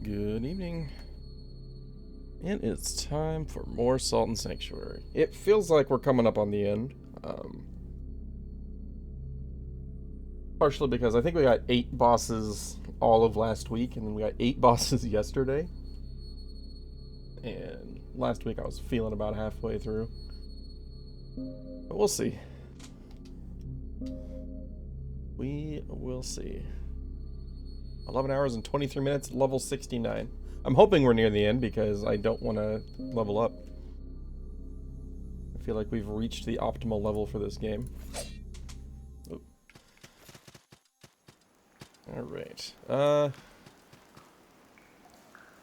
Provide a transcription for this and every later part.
Good evening. And it's time for more Salt and Sanctuary. It feels like we're coming up on the end. Partially because I think we got 8 bosses all of last week, and then we got 8 bosses yesterday. And last week I was feeling about halfway through. But we'll see. We will see. 11 hours and 23 minutes, level 69. I'm hoping we're near the end because I don't want to level up. I feel like we've reached the optimal level for this game. Oop. Alright. I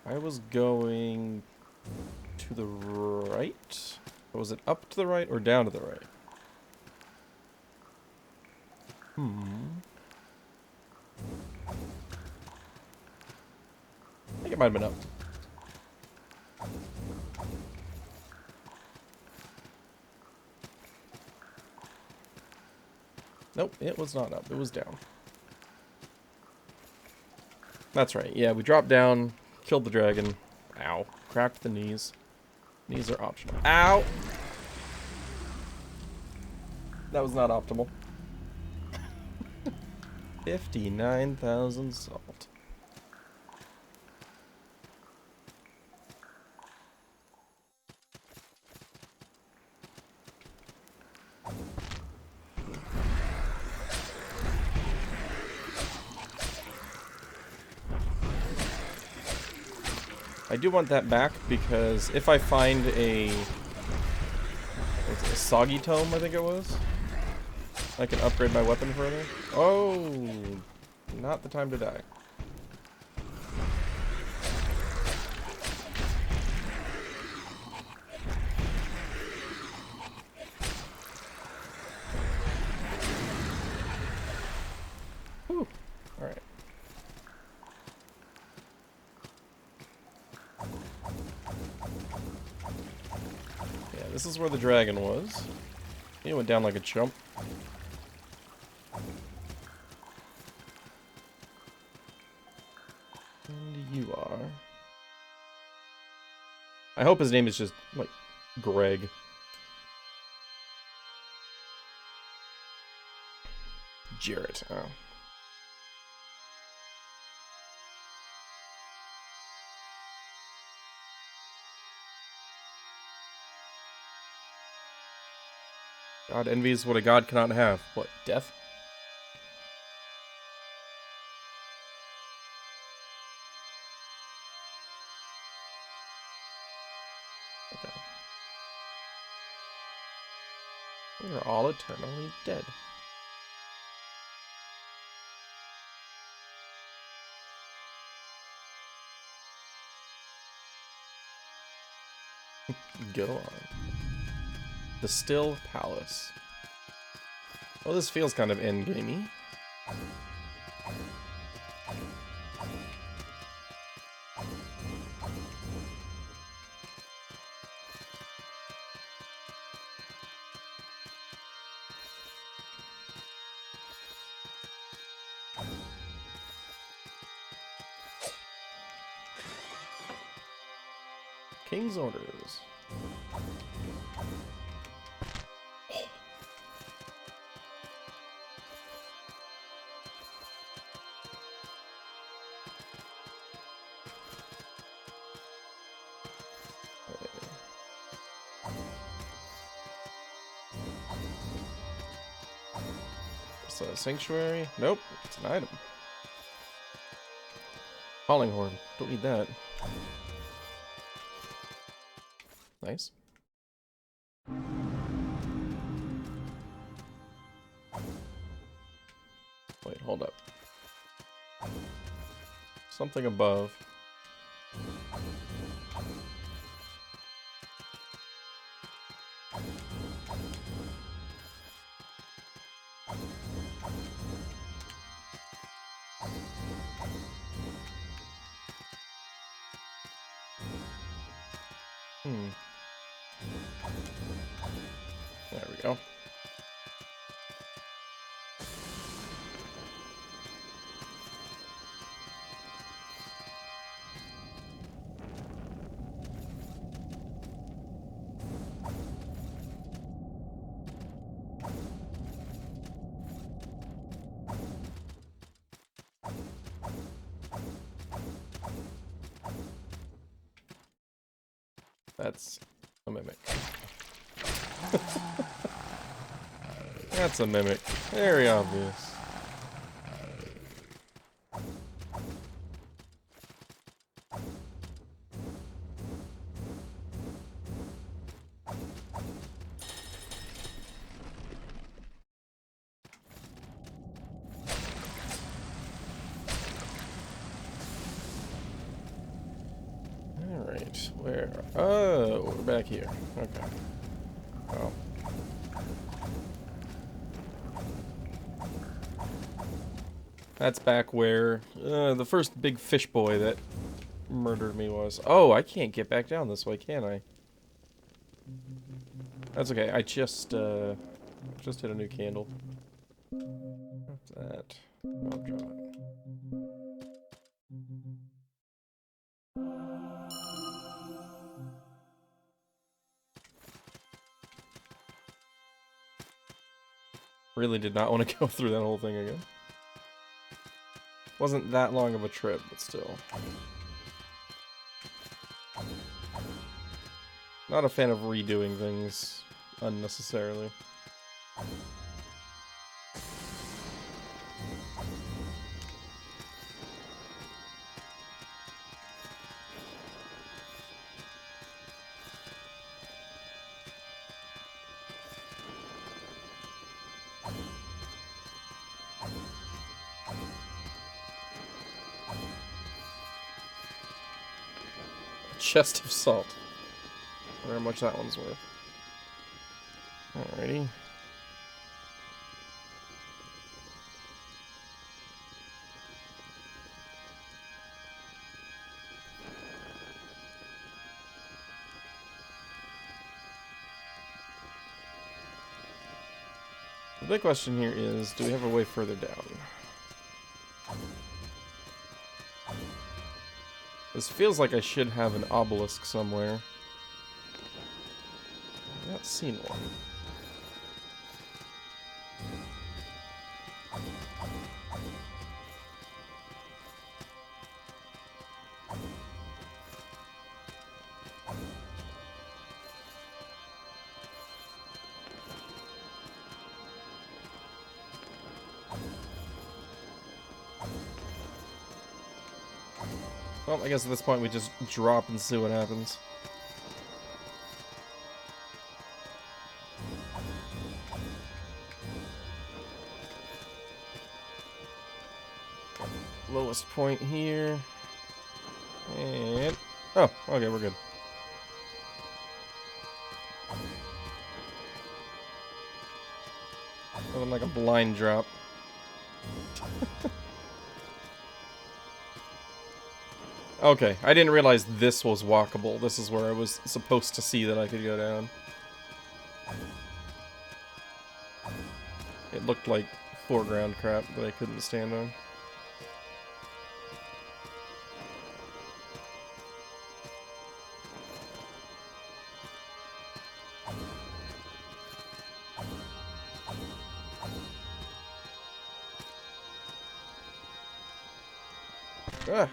was going to the right. Was it up to the right or down to the right? I think it might have been up. Nope, it was not up. It was down. That's right. Yeah, we dropped down, killed the dragon. Ow. Cracked the knees. Knees are optional. Ow! That was not optimal. 59,000 salt. I do want that back because if I find a soggy tome, I think it was, I can upgrade my weapon further. Oh, not the time to die. Whew. All right. Yeah, this is where the dragon was. He went down like a chump. And you are... I hope his name is just, like, Greg. Jarrett, oh. God envies what a god cannot have. What, death? Okay. We are all eternally dead. Go on. The Still Palace. Well, this feels kind of endgamey. King's orders. So, Sanctuary? Nope, it's an item. Calling Horn. Don't need that. Nice. Wait, hold up. Something above. There we go. That's a mimic. That's a mimic. Very obvious. Alright, where? Oh, we're back here. Okay. Oh. That's back where the first big fish boy that murdered me was. Oh, I can't get back down this way, can I? That's okay. I just hit a new candle. What's that? Oh god. Really did not want to go through that whole thing again. Wasn't that long of a trip, but still. Not a fan of redoing things unnecessarily. Chest of salt. I wonder how much that one's worth. Alrighty. The big question here is, do we have a way further down? This feels like I should have an obelisk somewhere. I've not seen one. Well, I guess at this point we just drop and see what happens. Lowest point here. And... oh, okay, we're good. Nothing like a blind drop. Okay, I didn't realize this was walkable. This is where I was supposed to see that I could go down. It looked like foreground crap that I couldn't stand on. Ah!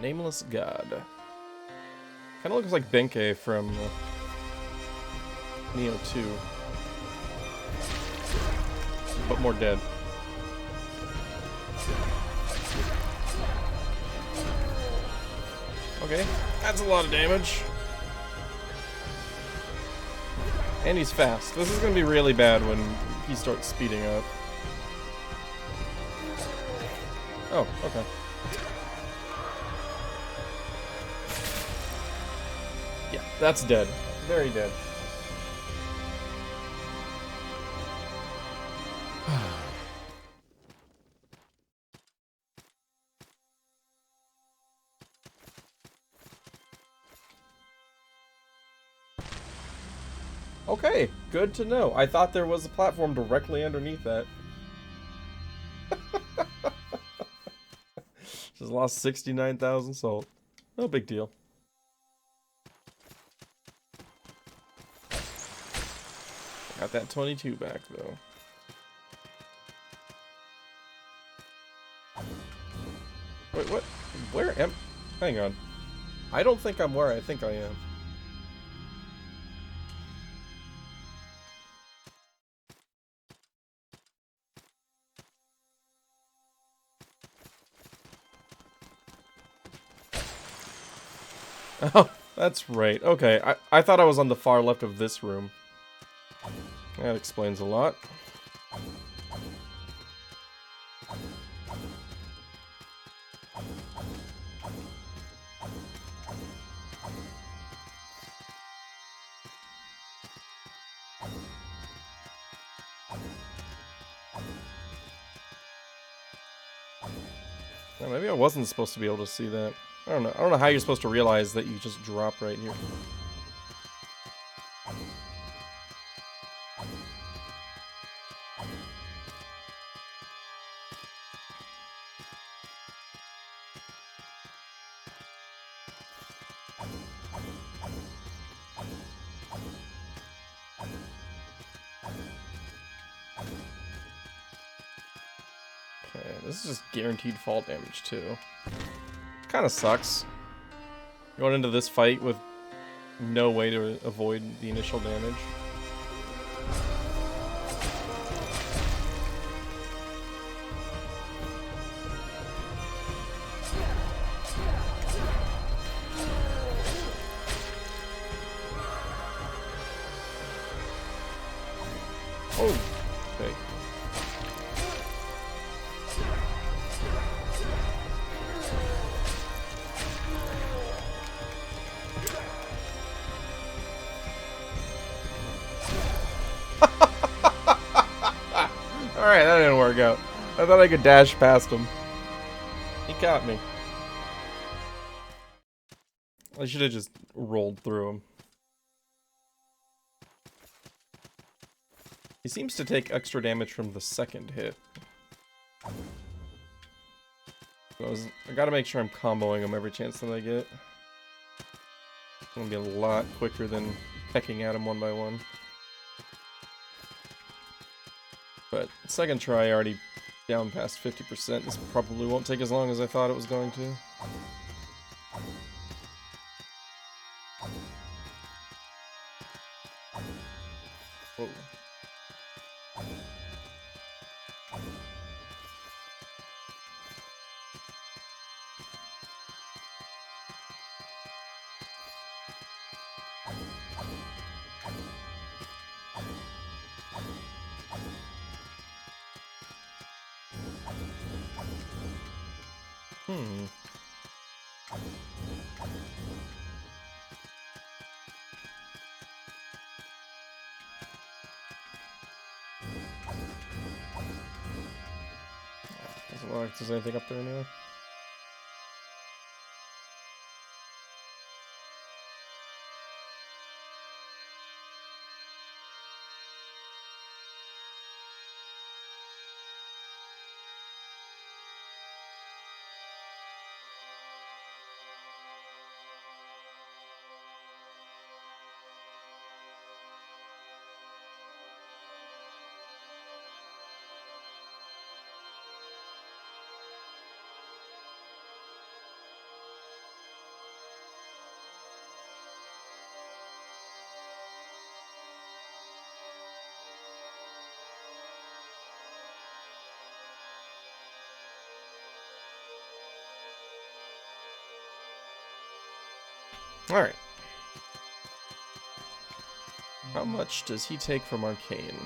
Nameless God. Kind of looks like Benkei from Neo 2. But more dead. Okay, that's a lot of damage. And he's fast. This is going to be really bad when he starts speeding up. Oh, okay. Yeah, that's dead. Very dead. Okay, good to know. I thought there was a platform directly underneath that. Just lost 69,000 salt. No big deal. Got that 22 back, though. Wait, what? Where am... hang on. I don't think I'm where I think I am. Oh, that's right. Okay, I thought I was on the far left of this room. That explains a lot. Yeah, maybe I wasn't supposed to be able to see that. I don't know. I don't know how you're supposed to realize that you just drop right here. Okay, this is just guaranteed fall damage too. Kind of sucks. Going into this fight with no way to avoid the initial damage. Oh, okay. Alright, that didn't work out. I thought I could dash past him. He caught me. I should have just rolled through him. He seems to take extra damage from the second hit. I gotta make sure I'm comboing him every chance that I get. It's gonna be a lot quicker than pecking at him one by one. But second try already down past 50%. This probably won't take as long as I thought it was going to. Whoa. Doesn't look like there's anything up there anyway. Alright. How much does he take from Arcane?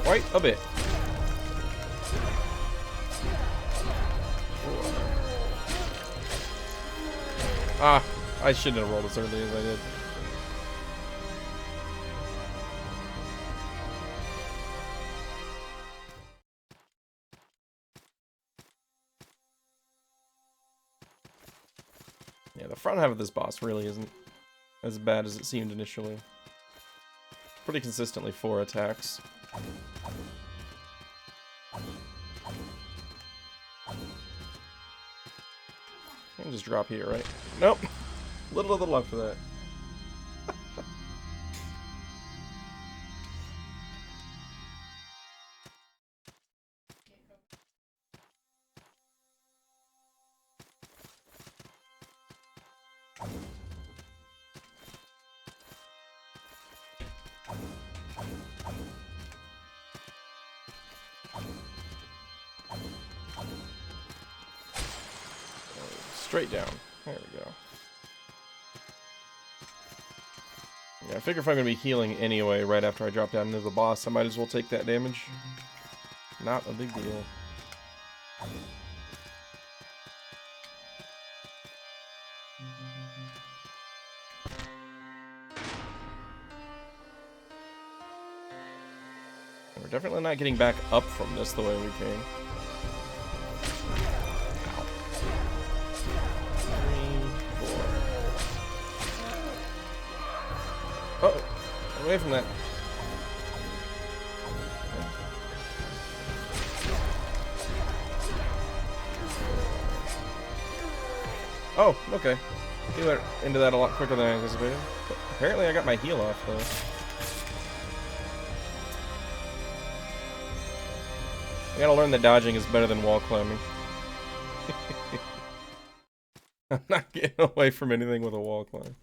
Quite a bit. Ah, I shouldn't have rolled as early as I did. Yeah, the front half of this boss really isn't as bad as it seemed initially. Pretty consistently 4 attacks. I can just drop here, right? Nope. Little of the luck for that. Straight down. There we go. Yeah, I figure if I'm going to be healing anyway right after I drop down into the boss, I might as well take that damage. Not a big deal. We're definitely not getting back up from this the way we came. Uh-oh. Away from that. Oh, okay. He went into that a lot quicker than I anticipated. But apparently I got my heal off, though. I gotta learn that dodging is better than wall climbing. I'm not getting away from anything with a wall climb.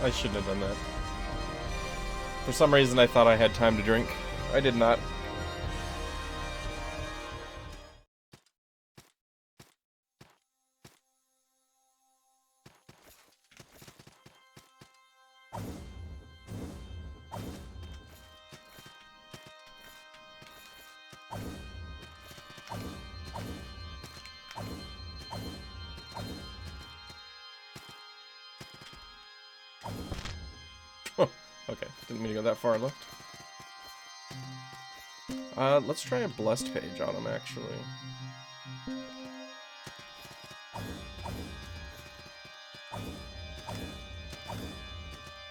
I shouldn't have done that. For some reason I thought I had time to drink. I did not. Okay, didn't mean to go that far left. Let's try a blessed page on him, actually.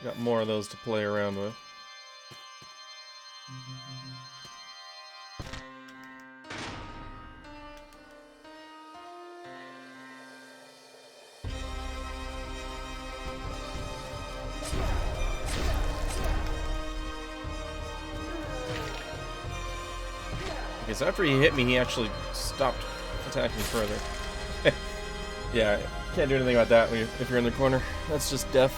Got more of those to play around with. Okay, so after he hit me, he actually stopped attacking further. Yeah, can't do anything about that if you're in the corner. That's just death.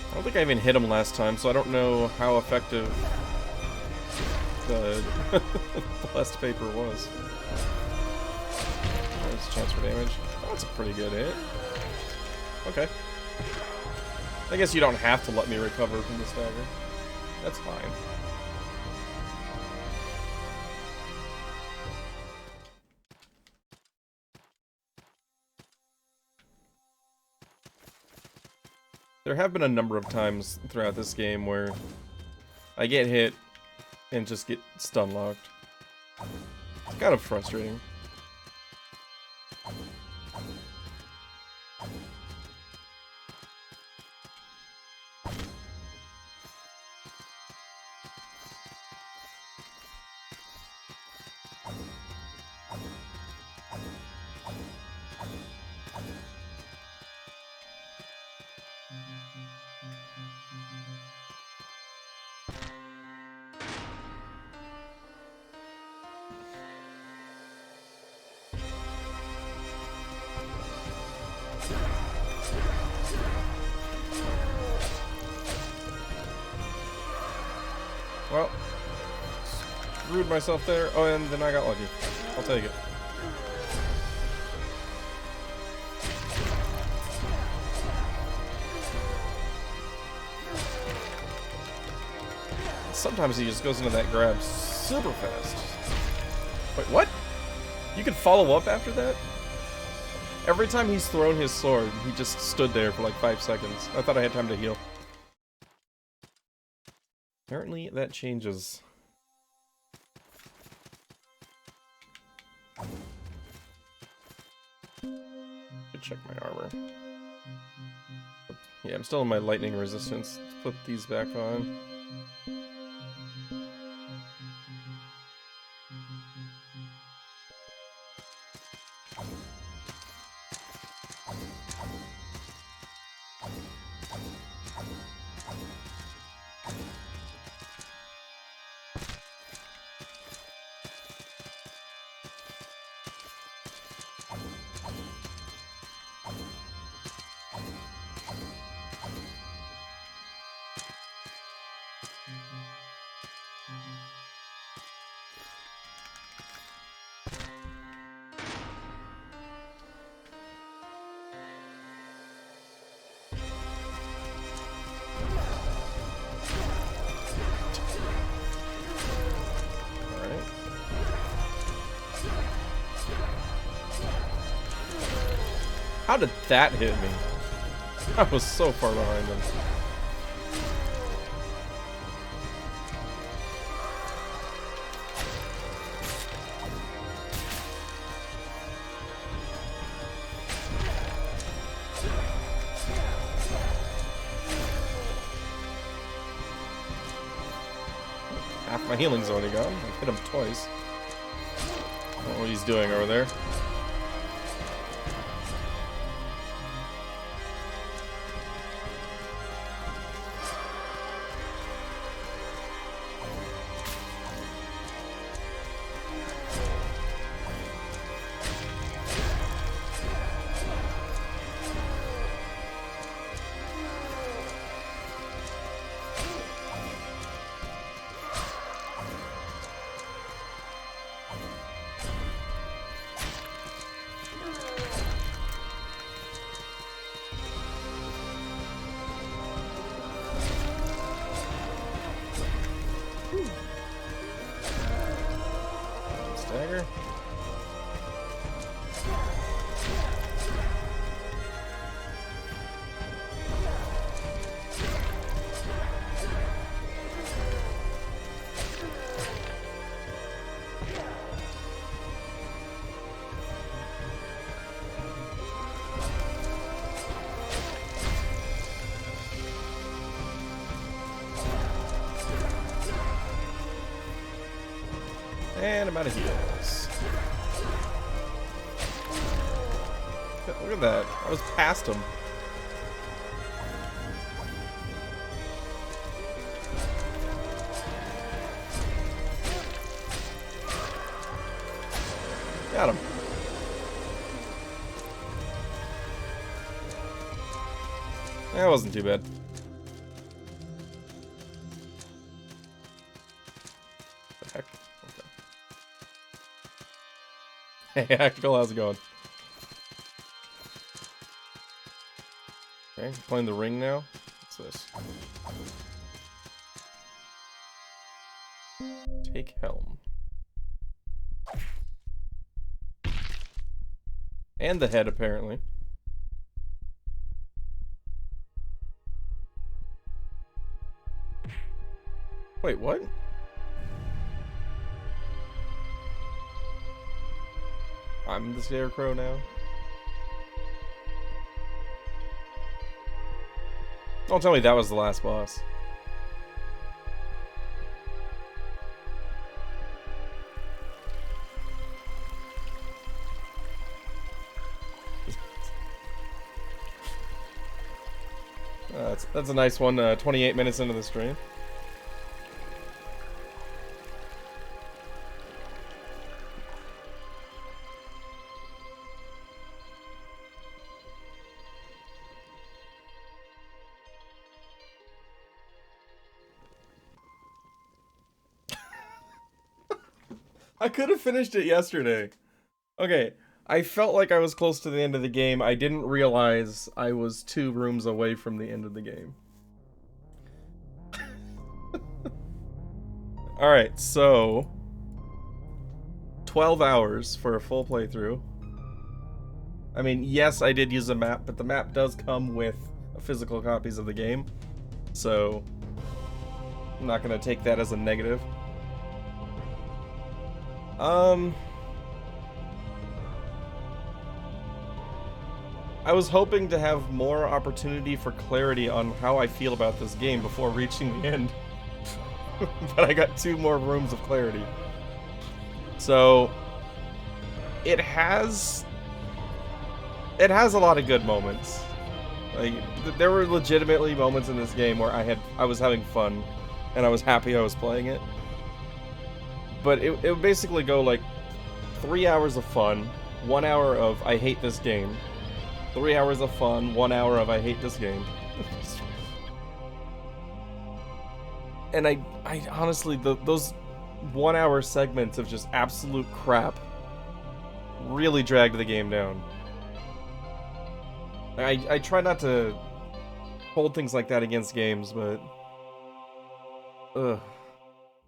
I don't think I even hit him last time, so I don't know how effective the blessed paper was. There's a chance for damage. Oh, that's a pretty good hit. Okay. I guess you don't have to let me recover from this dagger. That's fine. There have been a number of times throughout this game where I get hit and just get stun locked. It's kind of frustrating. Well, screwed myself there. Oh, and then I got lucky. I'll take it. Sometimes he just goes into that grab super fast. Wait, what? You can follow up after that? Every time he's thrown his sword, he just stood there for like 5 seconds. I thought I had time to heal. Apparently that changes. Should check my armor. Yeah, I'm still in my lightning resistance. Let's put these back on. How did that hit me? I was so far behind him. Half my healing's already gone. I hit him twice. I don't know what he's doing over there. Stagger. And I'm out of heals. Look at that. I was past him. Got him. That wasn't too bad. The heck? Okay. Hey, Actical, how's it going? Okay, playing the ring now. What's this? Take helm. And the head, apparently. Wait, what? I'm the Scarecrow now? Don't tell me that was the last boss. That's a nice one, 28 minutes into the stream. I could have finished it yesterday. Okay, I felt like I was close to the end of the game. I didn't realize I was 2 rooms away from the end of the game. Alright, so 12 hours for a full playthrough. I mean, yes, I did use a map, but the map does come with physical copies of the game. So I'm not gonna take that as a negative. I was hoping to have more opportunity for clarity on how I feel about this game before reaching the end. But I got 2 more rooms of clarity. So it has a lot of good moments. Like, there were legitimately moments in this game where I was having fun and I was happy I was playing it. But it would basically go like 3 hours of fun, 1 hour of I hate this game, 3 hours of fun, 1 hour of I hate this game. And I honestly, those 1 hour segments of just absolute crap really dragged the game down. I try not to hold things like that against games, but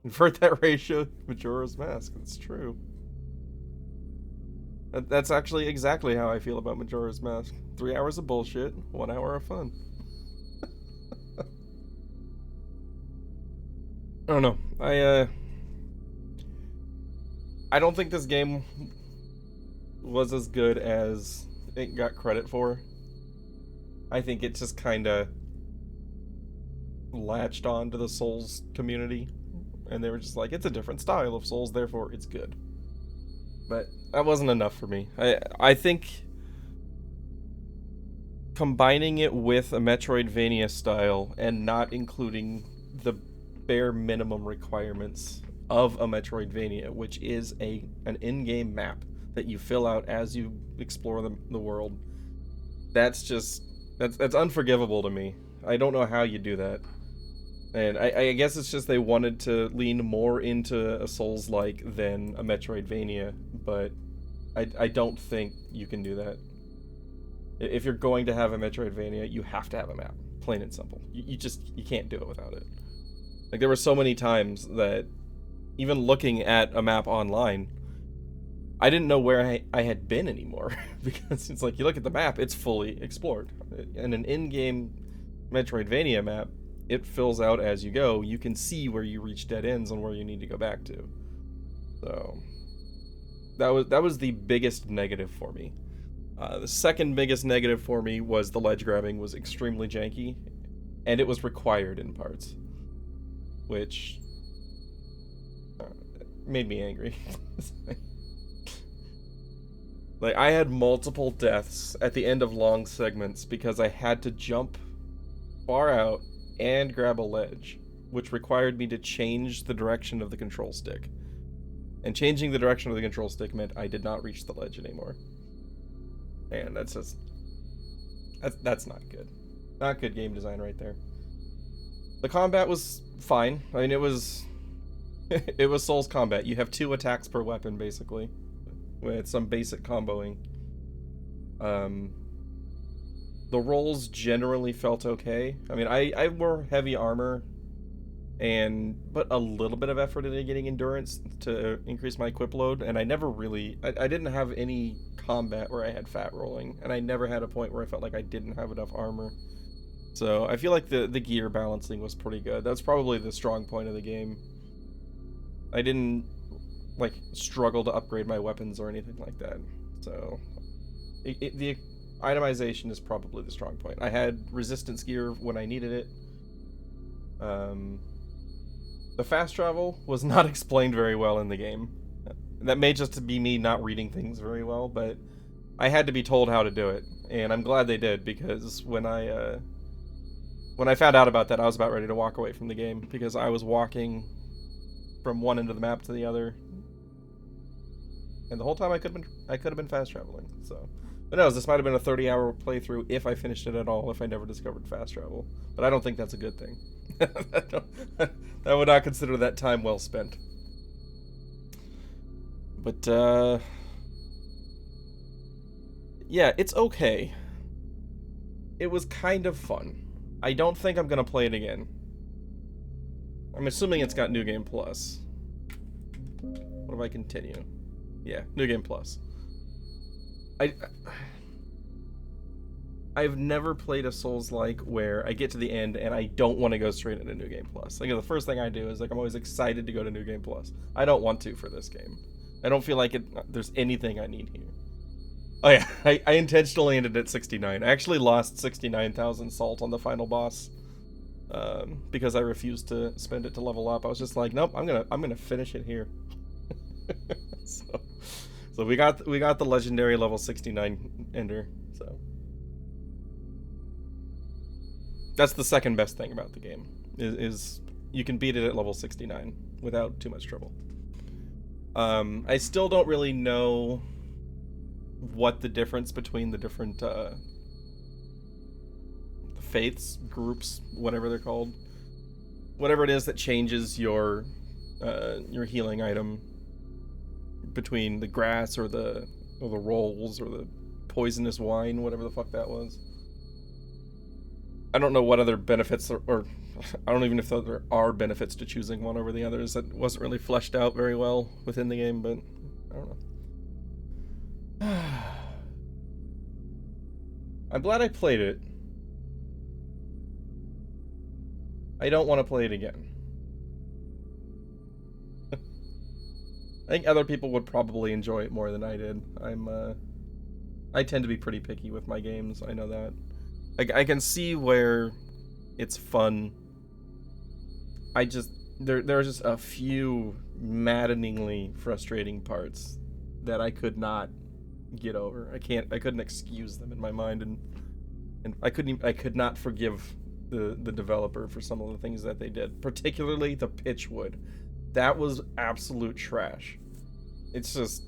invert that ratio, Majora's Mask. It's true. That's actually exactly how I feel about Majora's Mask. 3 hours of bullshit, 1 hour of fun. I don't know. I don't think this game was as good as it got credit for. I think it just kinda latched on to the Souls community. And they were just like, it's a different style of Souls, therefore it's good. But that wasn't enough for me. I think combining it with a Metroidvania style and not including the bare minimum requirements of a Metroidvania, which is an in-game map that you fill out as you explore the world, that's unforgivable to me. I don't know how you do that. And I guess it's just they wanted to lean more into a Souls-like than a Metroidvania, but I don't think you can do that. If you're going to have a Metroidvania, you have to have a map. Plain and simple. You can't do it without it. Like, there were so many times that, even looking at a map online, I didn't know where I had been anymore. Because it's like, you look at the map, it's fully explored. And an in-game Metroidvania map, it fills out as you go. You can see where you reach dead ends and where you need to go back to. So that was the biggest negative for me. The second biggest negative for me was the ledge grabbing was extremely janky, and it was required in parts, which made me angry. Like, I had multiple deaths at the end of long segments because I had to jump far out and grab a ledge, which required me to change the direction of the control stick. And changing the direction of the control stick meant I did not reach the ledge anymore. And that's not good. Not good game design right there. The combat was fine. I mean, it was Souls combat. You have 2 attacks per weapon, basically, with some basic comboing. The rolls generally felt okay. I mean, I wore heavy armor and put a little bit of effort into getting endurance to increase my equip load, and I never really... I didn't have any combat where I had fat rolling, and I never had a point where I felt like I didn't have enough armor. So I feel like the gear balancing was pretty good. That's probably the strong point of the game. I didn't like struggle to upgrade my weapons or anything like that. So the itemization is probably the strong point. I had resistance gear when I needed it. The fast travel was not explained very well in the game. That may just be me not reading things very well, but I had to be told how to do it, and I'm glad they did, because when I found out about that, I was about ready to walk away from the game, because I was walking from one end of the map to the other, and the whole time I could have been fast traveling. So, but no, this might have been a 30-hour playthrough if I finished it at all, if I never discovered fast travel. But I don't think that's a good thing. I would not consider that time well spent. But yeah, it's okay. It was kind of fun. I don't think I'm gonna play it again. I'm assuming it's got New Game Plus. What if I continue? Yeah, New Game Plus. I've never played a Souls-like where I get to the end and I don't want to go straight into New Game Plus. Like, the first thing I do is, like, I'm always excited to go to New Game Plus. I don't want to for this game. I don't feel like there's anything I need here. Oh yeah, I intentionally ended at 69. I actually lost 69,000 salt on the final boss. Because I refused to spend it to level up. I was just like, nope, I'm gonna finish it here. so we got the legendary level 69 ender. So that's the second best thing about the game is you can beat it at level 69 without too much trouble. I still don't really know what the difference between the different faiths, groups, whatever they're called, whatever it is that changes your healing item between the grass or the rolls or the poisonous wine, whatever the fuck that was. I don't know what other benefits or I don't even know if there are benefits to choosing one over the others. That wasn't really fleshed out very well within the game, but I don't know. I'm glad I played it. I don't want to play it again. I think other people would probably enjoy it more than I did. I tend to be pretty picky with my games. I know that. I can see where it's fun. There are just a few maddeningly frustrating parts that I could not get over. I couldn't excuse them in my mind, and I could not forgive the developer for some of the things that they did, particularly the Pitchwood. That was absolute trash. It's just,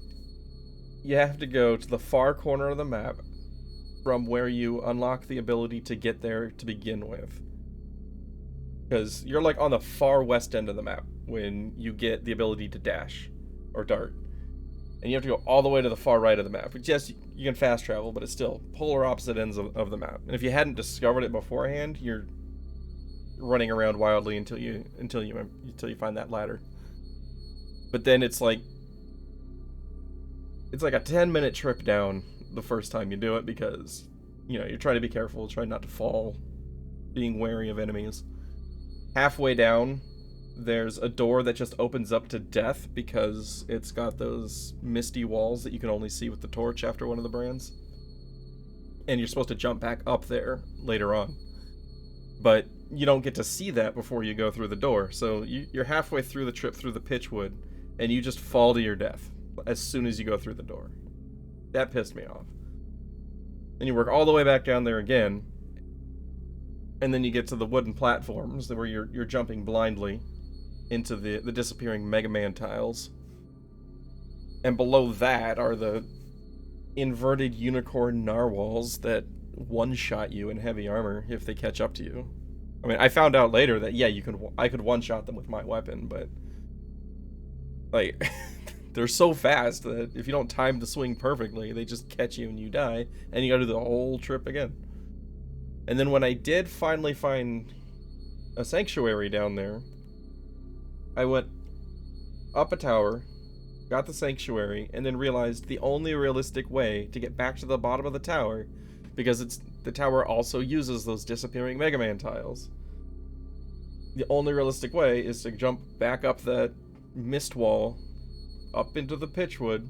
you have to go to the far corner of the map from where you unlock the ability to get there to begin with. Because you're like on the far west end of the map when you get the ability to dash or dart. And you have to go all the way to the far right of the map. Which, yes, you can fast travel, but it's still polar opposite ends of the map. And if you hadn't discovered it beforehand, you're running around wildly until you find that ladder. But then it's like a 10-minute trip down the first time you do it, because you're trying to be careful, trying not to fall, being wary of enemies. Halfway down, there's a door that just opens up to death because it's got those misty walls that you can only see with the torch after one of the brands. And you're supposed to jump back up there later on. But you don't get to see that before you go through the door. So you're halfway through the trip through the Pitchwood, and you just fall to your death as soon as you go through the door. That pissed me off. And you work all the way back down there again, and then you get to the wooden platforms where you're jumping blindly into the disappearing Mega Man tiles. And below that are the inverted unicorn narwhals that one-shot you in heavy armor if they catch up to you. I mean, I found out later that, yeah, I could one-shot them with my weapon, but like they're so fast that if you don't time the swing perfectly, they just catch you and you die, and you gotta do the whole trip again. And then when I did finally find a sanctuary down there, I went up a tower, got the sanctuary, and then realized the only realistic way to get back to the bottom of the tower, because the tower also uses those disappearing Mega Man tiles. The only realistic way is to jump back up that mist wall, up into the pitchwood,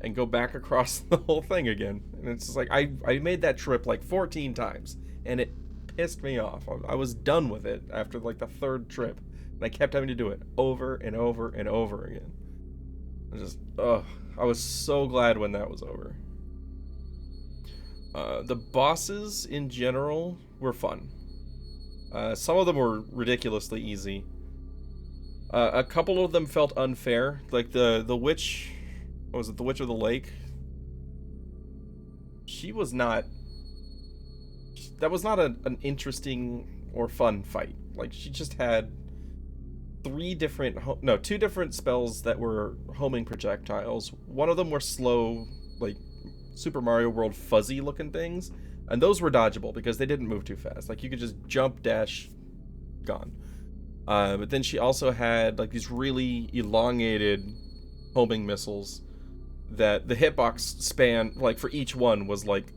and go back across the whole thing again. And it's just like, I made that trip like 14 times, and it pissed me off. I was done with it after like the third trip, and I kept having to do it over and over and over again. I was so glad when that was over. The bosses in general were fun. Some of them were ridiculously easy. A couple of them felt unfair, like the witch. What was it? The Witch of the Lake. She was not. That was not an interesting or fun fight. Like, she just had two different spells that were homing projectiles. One of them were slow, like Super Mario World fuzzy looking things, and those were dodgeable because they didn't move too fast. Like, you could just jump, dash, gone. But then she also had like these really elongated homing missiles that the hitbox span, like for each one, was like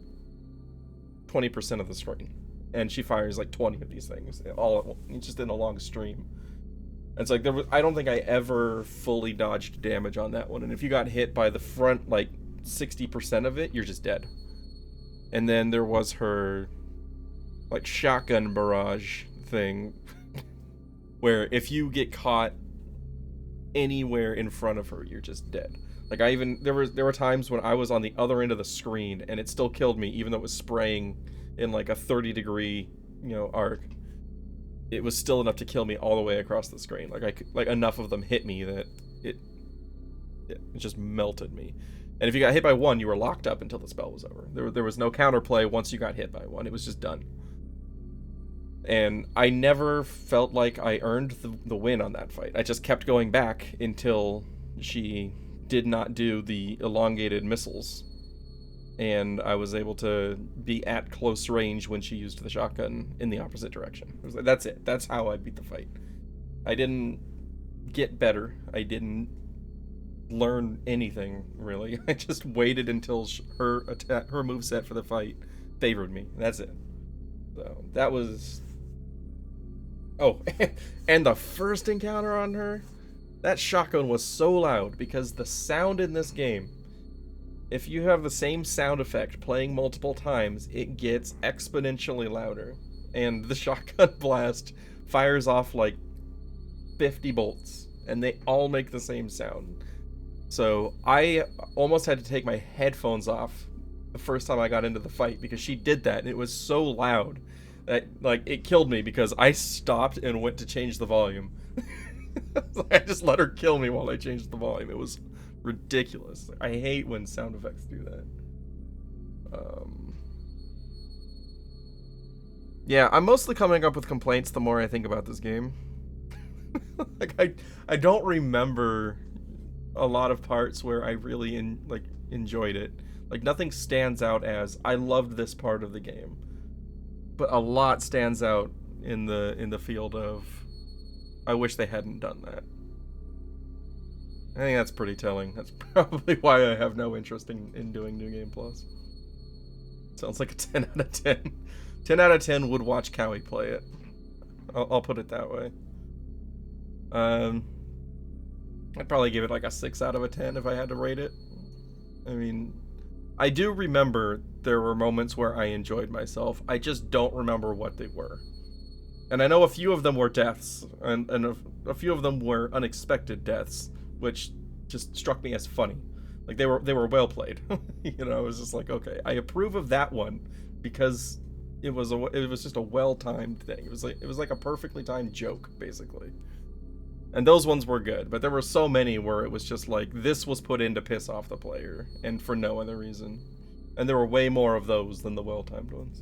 20% of the screen, and she fires like 20 of these things all just in a long stream. And it's like I don't think I ever fully dodged damage on that one, and if you got hit by the front like 60% of it, you're just dead. And then there was her like shotgun barrage thing where if you get caught anywhere in front of her, you're just dead. Like, there were times when I was on the other end of the screen and it still killed me, even though it was spraying in like a 30-degree, arc. It was still enough to kill me all the way across the screen. Like enough of them hit me that it just melted me. And if you got hit by one, you were locked up until the spell was over. There was no counterplay once you got hit by one. It was just done. And I never felt like I earned the win on that fight. I just kept going back until she did not do the elongated missiles, and I was able to be at close range when she used the shotgun in the opposite direction. It was like, that's it. That's how I beat the fight. I didn't get better. I didn't learn anything, really. I just waited until her moveset for the fight favored me. That's it. So that was... Oh, and the first encounter on her, that shotgun was so loud because the sound in this game, if you have the same sound effect playing multiple times, it gets exponentially louder. And the shotgun blast fires off like 50 bolts, and they all make the same sound. So I almost had to take my headphones off the first time I got into the fight because she did that, and it was so loud that, like, it killed me because I stopped and went to change the volume. I just let her kill me while I changed the volume. It was ridiculous. I hate when sound effects do that. Yeah, I'm mostly coming up with complaints the more I think about this game. Like, I don't remember a lot of parts where I really enjoyed it. Like, nothing stands out as I loved this part of the game, but a lot stands out in the field of I wish they hadn't done that. I think that's pretty telling. That's probably why I have no interest in doing New Game Plus. Sounds like a 10 out of 10. 10 out of 10 would watch Cowie play it. I'll put it that way. I'd probably give it like a 6 out of a 10 if I had to rate it. I mean, I do remember there were moments where I enjoyed myself. I just don't remember what they were. And I know a few of them were deaths, and a few of them were unexpected deaths, which just struck me as funny. Like, they were well played. I was just like, okay, I approve of that one because it was just a well-timed thing. It was like a perfectly timed joke, basically. And those ones were good, but there were so many where it was just like, this was put in to piss off the player, and for no other reason. And there were way more of those than the well-timed ones.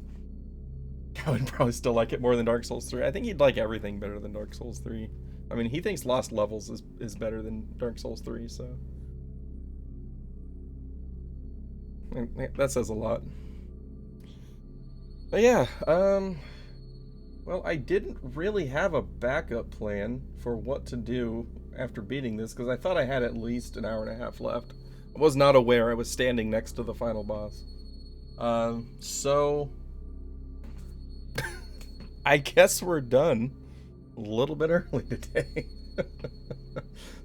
I would probably still like it more than Dark Souls 3. I think he'd like everything better than Dark Souls 3. I mean, he thinks Lost Levels is better than Dark Souls 3, so... that says a lot. But yeah, well, I didn't really have a backup plan for what to do after beating this, because I thought I had at least an hour and a half left. I was not aware I was standing next to the final boss. So I guess we're done a little bit early today.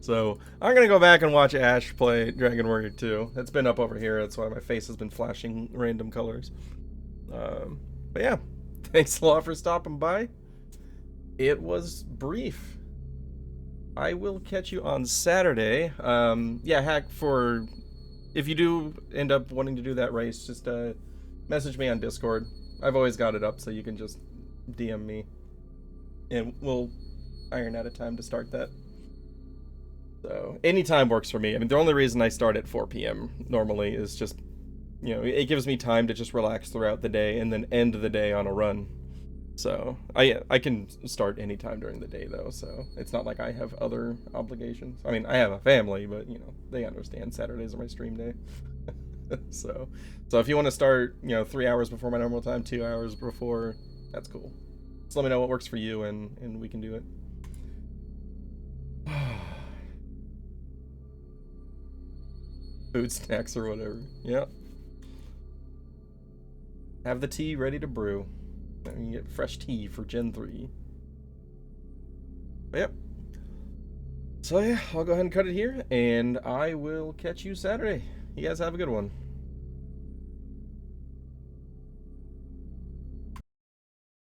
So I'm gonna go back and watch Ash play Dragon Warrior 2. It's been up over here. That's why my face has been flashing random colors. But yeah, thanks a lot for stopping by. It was brief. I will catch you on Saturday. Yeah, Hack, for if you do end up wanting to do that race, just message me on Discord. I've always got it up, so you can just DM me, and we'll iron out a time to start that. So any time works for me. I mean, the only reason I start at 4 p.m. normally is just, you know, it gives me time to just relax throughout the day and then end the day on a run. So I can start any time during the day though, so it's not like I have other obligations. I mean, I have a family, but you know, they understand Saturdays are my stream day. so if you want to start, you know, 3 hours before my normal time, 2 hours before, that's cool. Just let me know what works for you, and we can do it. Food, snacks, or whatever. Yep. Have the tea ready to brew. And you get fresh tea for Gen 3. But yep. So yeah, I'll go ahead and cut it here, and I will catch you Saturday. You guys have a good one.